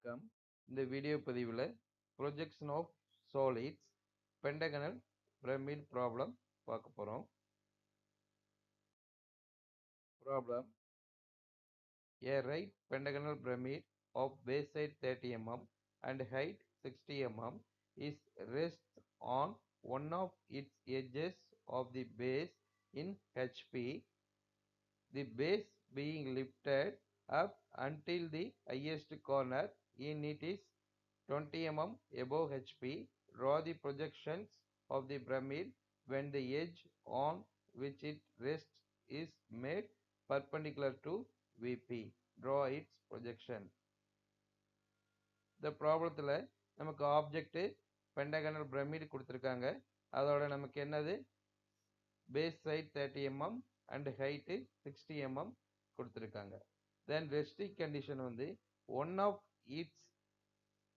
வணக்கம். இந்த வீடியோ பதிவில் projection of solids pentagonal pyramid problem பார்க்க போகிறோம். Problem: A right pentagonal pyramid of base side 30 mm and height 60 mm is rests on one of its edges of the base in HP, the base being lifted up until the highest corner in it is 20 mm above HP. Draw the projections of the pyramid when the edge on which it rests is made perpendicular to VP. Draw its projection. இந்த ப்ராப்ளத்தில் நமக்கு object pentagonal pyramid கொடுத்துருக்காங்க. அதோட நமக்கு என்னது base side 30 mm and height 60 mm கொடுத்துருக்காங்க. Then resting condition வந்து one of its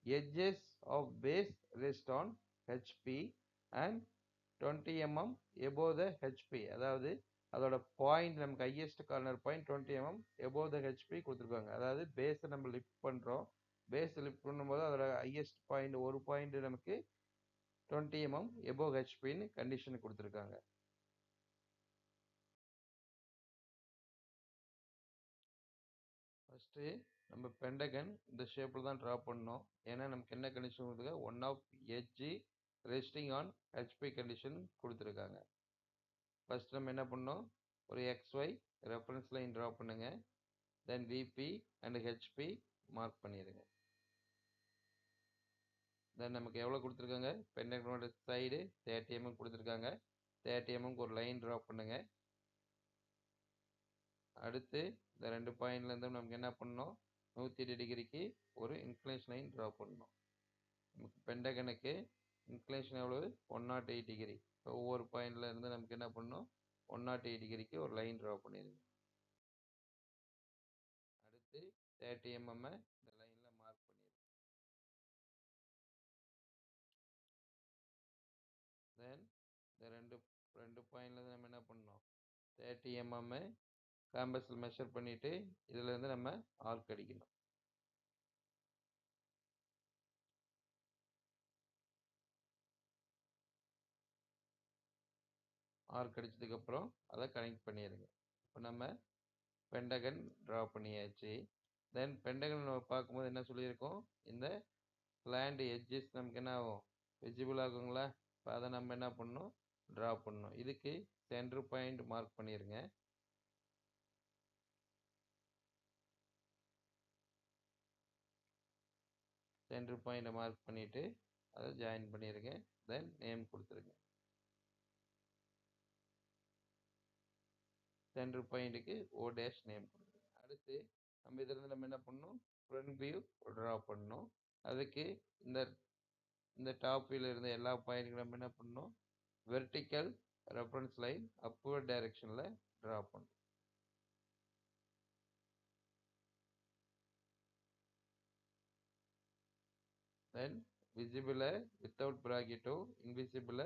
edges of base rest on HP and 20 mm above the HP. அதாவது அதோட பாயிண்ட் நமக்கு highest corner point 20 mm above the HP கொடுத்துருக்காங்க. அதாவது பேஸை நம்ம lift பண்ணுறோம். பேஸ் லிஃப்ட் பண்ணும்போது அதோட ஹையஸ்ட் பாயிண்ட் ஒரு பாயிண்ட் நமக்கு 20 mm above HPன்னு கண்டிஷன் கொடுத்துருக்காங்க. ஃபஸ்ட்டு நம்ம பெண்டகன் இந்த ஷேப்பில் தான் ட்ரா பண்ணோம். ஏன்னா நமக்கு என்ன கண்டிஷன் கொடுத்துருக்காங்க, one of edge resting on HP condition கொடுத்துருக்காங்க. ஃபர்ஸ்ட் நம்ம என்ன பண்ணோம், ஒரு XY ரெஃபரன்ஸ் லைன் ட்ரா பண்ணுங்க. Then VP and HP mark பண்ணிடுங்க. தென் நமக்கு எவ்வளோ கொடுத்துருக்காங்க, பெண்டகனோட சைடு 30 mm கொடுத்துருக்காங்க. 30 mm ஒரு லைன் ட்ரா பண்ணுங்க. அடுத்து இந்த ரெண்டு பாயிண்ட்லேருந்து நமக்கு என்ன பண்ணணும், 180 டிகிரிக்கு ஒரு இன்க்ளினேஷன் லைன் ட்ரா பண்ணணும். நமக்கு பெண்டகனுக்கு இன்க்ளினேஷன் எவ்வளவு, 108 டிகிரி. ஒவ்வொரு பாயிண்ட்ல இருந்து நமக்கு என்ன பண்ணணும், 108 டிகிரிக்கு ஒரு லைன் ட்ரா பண்ணிடுங்க. அடுத்து 30 mm இந்த லைன்ல மார்க் பண்ணிடுங்க. தென் இந்த ரெண்டு பாயிண்ட்ல இருந்து நம்ம என்ன பண்ணணும், 30 mm கேம்பஸில் மெஷர் பண்ணிட்டு இதுல இருந்து நம்ம ஆர்க் அடிக்கணும். ஆர்க் அடிச்சதுக்கு அப்புறம் அதை கனெக்ட் பண்ணிடுங்க. இப்போ நம்ம பெண்டகன் ட்ரா பண்ணியாச்சு. தென் பெண்டகன் நம்ம பார்க்கும்போது என்ன சொல்லியிருக்கோம், இந்த ஸ்லாண்ட் எட்ஜஸ் நமக்கு என்ன ஆகும், விசிபிள் ஆகுங்களா. இப்போ அதை நம்ம என்ன பண்ணணும், ட்ரா பண்ணணும். இதுக்கு சென்டர் பாயிண்ட் மார்க் பண்ணிடுங்க. சென்டர் பாயிண்டை மார்க் பண்ணிட்டு அதை ஜாயின் பண்ணிடுங்க. தென் நேம் கொடுத்துருங்க. சென்டர் பாயிண்ட்டுக்கு O டேஷ் நேம் கொடுத்துருங்க. அடுத்து நம்ம இதிலிருந்து நம்ம என்ன பண்ணணும், ஃப்ரண்ட் வியூ ட்ரா பண்ணணும். அதுக்கு இந்த டாப் வியூல இருந்த எல்லா பாயிண்ட்டுக்கும் நம்ம என்ன பண்ணணும், வெர்டிக்கல் ரெஃபரன்ஸ் லைன் அப்வர்ட் டைரக்ஷன்ல ட்ரா பண்ணணும். தென் விசிபிளை வித்தவுட் ப்ராக்கெட்டோ இன்விசிபிளை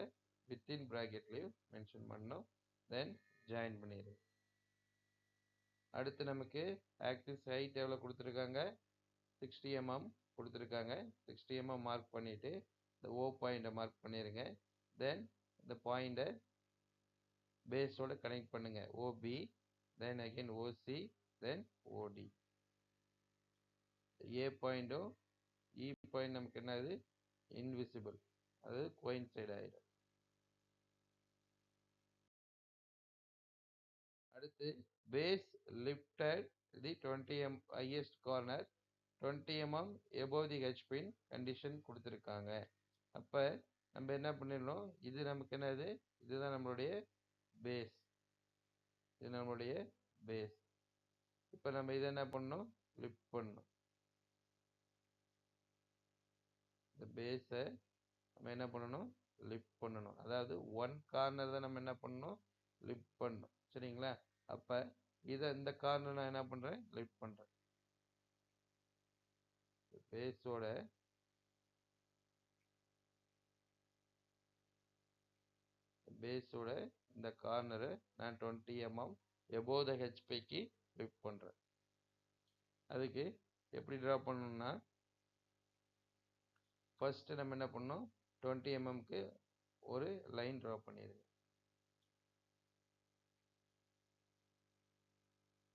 வித்தின் ப்ராக்கெட்லையும் மென்ஷன் பண்ணணும். தென் ஜாயின் பண்ணிடுங்க. அடுத்து நமக்கு ஆக்சிஸ் ஹைட் எவ்வளோ கொடுத்துருக்காங்க, 60 mm கொடுத்துருக்காங்க. 60 mm மார்க் பண்ணிட்டு இந்த O பாயிண்டை மார்க் பண்ணிடுங்க. தென் இந்த பாயிண்டை பேஸோட கனெக்ட் பண்ணுங்க, OB. Then again OC, then OD. A பாயிண்டும் E point நமக்கு என்னது, இன்விசிபிள், அது கோயின்சைட் ஆயிடும். அடுத்து பேஸ் லிஃப்டட் தி 20 mm highest corner 20 mm above தி ஹெச்பின் கண்டிஷன் கொடுத்துருக்காங்க. அப்போ நம்ம என்ன பண்ணிடணும், இது நமக்கு என்னது, இதுதான் நம்மளுடைய பேஸ். இது நம்மளுடைய பேஸ். இப்போ நம்ம இதை என்ன பண்ணணும், லிஃப்ட் பண்ணணும். இந்த பேஸை நம்ம என்ன பண்ணணும், லிஃப்ட் பண்ணணும். அதாவது ஒன் கார்னர் தான் நம்ம என்ன பண்ணணும், லிஃப்ட் பண்ணணும். சரிங்களா. அப்போ இந்த கார்னர் நான் என்ன பண்ணுறேன், லிஃப்ட் பண்ணுறேன். பேஸோட இந்த கார்னரை நான் 20 mm above the ஹெச்பிக்கு லிஃப்ட் பண்ணுறேன். அதுக்கு எப்படி ட்ரா பண்ணணும்னா, ஃபர்ஸ்ட் நம்ம என்ன பண்ணோம் 20 mmக்கு ஒரு லைன் டிரா பண்ணிடுங்க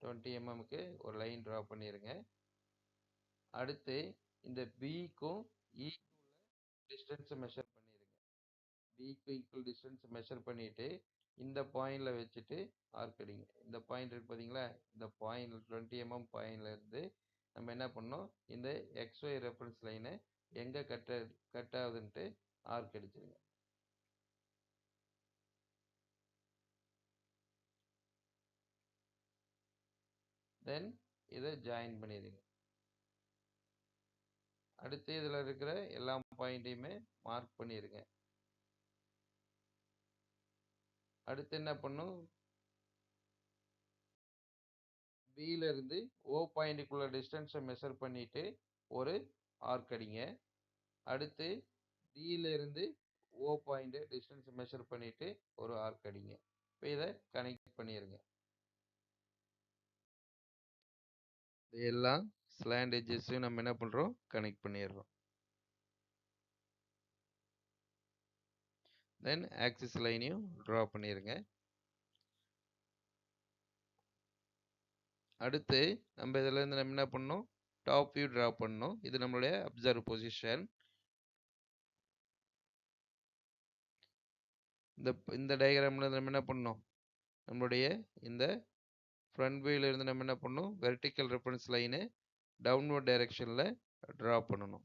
20 mmக்கு ஒரு லைன் டிரா பண்ணிருங்க அடுத்து இந்த பிக்கும் ஈக்குவல் டிஸ்டன்ஸ் மெஷர் பண்ணிருங்க பிக்கு ஈக்குவல் டிஸ்டன்ஸ் மெஷர் பண்ணிட்டு இந்த பாயிண்ட்ல வச்சுட்டு ஆர்க் அடிங்க இந்த பாயிண்ட் இருக்கு பாத்தீங்களா இந்த பாயிண்ட் 20 mm பாயிண்ட்ல இருந்து நம்ம என்ன பண்ணோம் இந்த XY ரெஃபரன்ஸ் லைனை எங்க கட் ஆகுதுன்ட்டு ஆர்க் அடிச்சிருங்க தென் இதை ஜாயின் பண்ணிடுங்க அடுத்து இதில் இருக்கிற எல்லா பாயிண்ட்டையுமே மார்க் பண்ணிடுங்க அடுத்து என்ன பண்ணும் பில இருந்து ஓ பாயிண்ட்டுக்குள்ள டிஸ்டன்ஸை மெஷர் பண்ணிட்டு ஒரு ஆர்க் அடிங்க அடுத்து டில இருந்து ஓ பாயிண்ட் டிஸ்டன்ஸ் மெஷர் பண்ணிட்டு ஒரு ஆர்க் அடிங்க இப்போ இதை கனெக்ட் பண்ணிடுங்க எல்லா ஸ்லாண்ட் எட்ஜஸையும் நம்ம என்ன பண்றோம் கனெக்ட் பண்ணிடுறோம் தென் ஆக்சிஸ் லைனையும் ட்ரா பண்ணிடுங்க அடுத்து நம்ம இதுல இருந்து நம்ம என்ன பண்ணோம் டாப் வியூ ட்ரா பண்ணோம் இது நம்மளுடைய அப்சர்வ் பொசிஷன் இந்த டயக்ராம்ல நம்ம என்ன பண்ணோம் நம்மளுடைய இந்த ஃப்ரண்ட் வியூல இருந்து நம்ம என்ன பண்ணோம் வெர்டிக்கல் ரெஃபரன்ஸ் லைனை டவுன்வர்ட் டைரக்ஷன்ல ட்ரா பண்ணணும்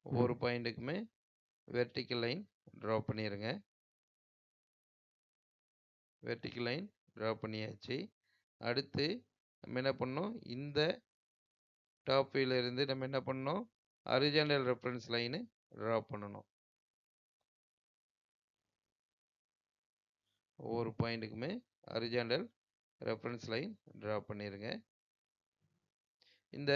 ஒவ்வொரு பாயிண்ட்டுக்குமே வெர்டிக்கல் லைன் ட்ரா பண்ணிடுங்க வெர்டிக்கல் லைன் ட்ரா பண்ணியாச்சு அடுத்து நம்ம என்ன பண்ணோம் இந்த டாப் வியூல இருந்து நம்ம என்ன பண்ணோம் ஹரிசாண்டல் ரெஃபரன்ஸ் லைனை ட்ரா பண்ணணும் ஒவ்வொரு பாயிண்ட்டுக்குமே ஹரிசாண்டல் ரெஃபரன்ஸ் லைன் ட்ரா பண்ணிடுங்க இந்த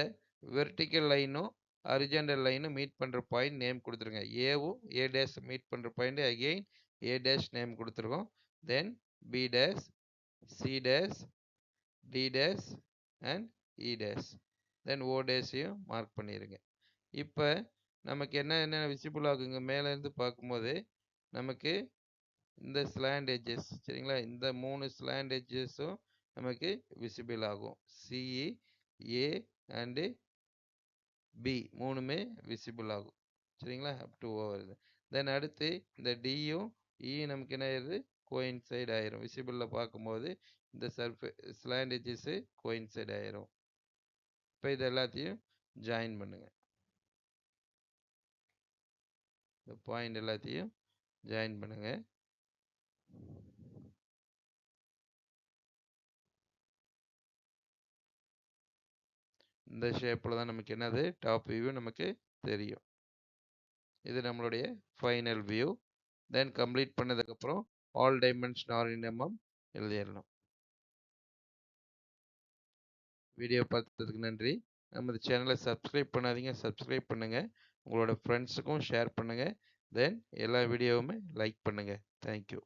வெர்டிக்கல் லைனும் ஹரிசாண்டல் லைனும் மீட் பண்ற பாயிண்ட் நேம் கொடுத்துருங்க ஏவும் ஏ டேஷ் மீட் பண்ற point again A dash name கொடுத்துருக்கோம் then B dash C dash D dash and E dash then O டேஷையும் மார்க் பண்ணிடுங்க இப்போ நமக்கு என்ன விசிபிள் ஆகுங்க மேலே இருந்து பார்க்கும்போது நமக்கு இந்த ஸ்லாண்ட் எட்ஜஸ் சரிங்களா இந்த 3 ஸ்லாண்ட் எட்ஜஸும் நமக்கு விசிபிள் ஆகும் சிஇ ஏ அண்டு பி மூணுமே விசிபிள் ஆகும் சரிங்களா அப் டு ஓ வருது தென் அடுத்து இந்த டியும் இயும் நமக்கு என்ன ஆயிடுது கோயின்சைட் ஆயிரும் விசிபிளில் பார்க்கும்போது இந்த ஸ்லாண்ட் எட்ஜஸ் கோயின்சைட் ஆயிரும் இப்போ இது எல்லாத்தையும் ஜாயின் பண்ணுங்க இந்த பாயிண்ட் எல்லாத்தையும் ஜாயின் பண்ணுங்க இந்த ஷேப்பில் தான் நமக்கு என்னது டாப் வியூ நமக்கு தெரியும் இது நம்மளுடைய ஃபைனல் வியூ தென் கம்ப்ளீட் பண்ணதுக்கப்புறம் all dimension are in MM எழுதிடணும் வீடியோ பார்த்ததுக்கு நன்றி நமது சேனலை சப்ஸ்கிரைப் பண்ணாதீங்க சப்ஸ்கிரைப் பண்ணுங்கள் உங்களோட ஃப்ரெண்ட்ஸுக்கும் ஷேர் பண்ணுங்கள் தென் எல்லா வீடியோவுமே லைக் பண்ணுங்கள் தேங்க்யூ